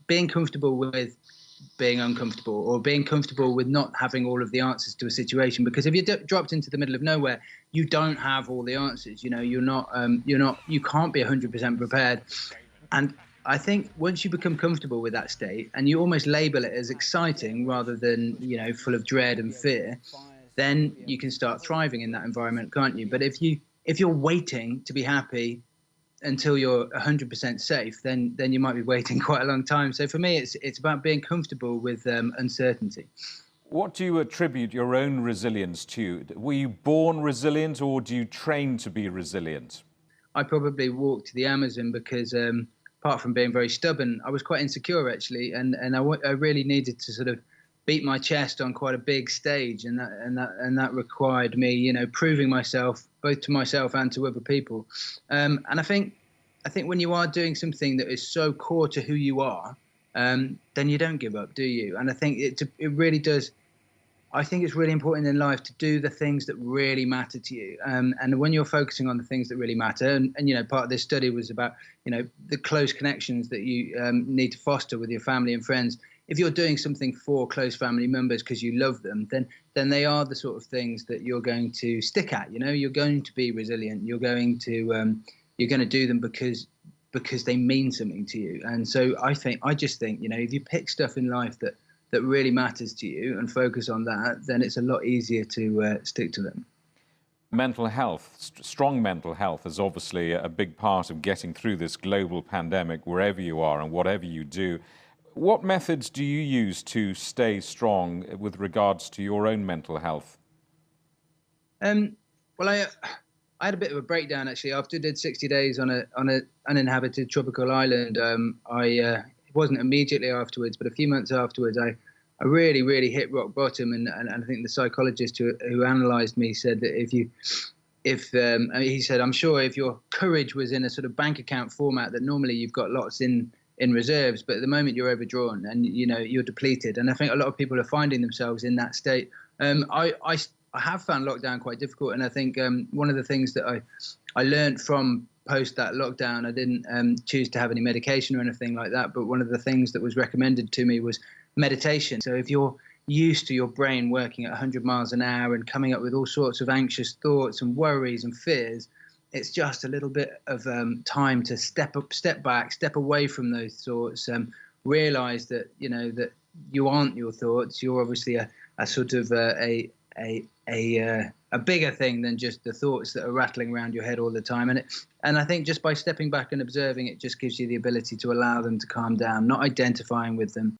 being comfortable with being uncomfortable, or being comfortable with not having all of the answers to a situation. Because if you're dropped into the middle of nowhere, you don't have all the answers. You can't be 100% prepared. And I think once you become comfortable with that state, and you almost label it as exciting rather than, full of dread and fear, then you can start thriving in that environment, can't you? But if you're waiting to be happy until you're 100% safe, then you might be waiting quite a long time. So for me, it's about being comfortable with uncertainty. What do you attribute your own resilience to? Were you born resilient, or do you train to be resilient? I probably walked to the Amazon because apart from being very stubborn, I was quite insecure actually, and I really needed to sort of beat my chest on quite a big stage, and that required me, proving myself both to myself and to other people. And I think when you are doing something that is so core to who you are, then you don't give up, do you? And I think it really does. I think it's really important in life to do the things that really matter to you. And when you're focusing on the things that really matter, and part of this study was about, the close connections that you need to foster with your family and friends. If you're doing something for close family members because you love them, then they are the sort of things that you're going to stick at. You're going to be resilient. You're going to do them because they mean something to you. And so I just think, if you pick stuff in life that really matters to you and focus on that, then it's a lot easier to stick to them. Mental health, strong mental health is obviously a big part of getting through this global pandemic, wherever you are and whatever you do. What methods do you use to stay strong with regards to your own mental health? Well, I had a bit of a breakdown actually after I did 60 days on an uninhabited tropical island. It wasn't immediately afterwards, but a few months afterwards, I really hit rock bottom. And I think the psychologist who analysed me said that he said, I'm sure if your courage was in a sort of bank account format, that normally you've got lots in reserves, but at the moment you're overdrawn and you're depleted. And I think a lot of people are finding themselves in that state. I have found lockdown quite difficult, and I think one of the things that I learned from post that lockdown, I didn't choose to have any medication or anything like that, but one of the things that was recommended to me was meditation. So if you're used to your brain working at 100 miles an hour and coming up with all sorts of anxious thoughts and worries and fears, it's just a little bit of time to step back, step away from those thoughts, realize that that you aren't your thoughts. You're obviously a sort of a bigger thing than just the thoughts that are rattling around your head all the time. And I think just by stepping back and observing, it just gives you the ability to allow them to calm down, not identifying with them.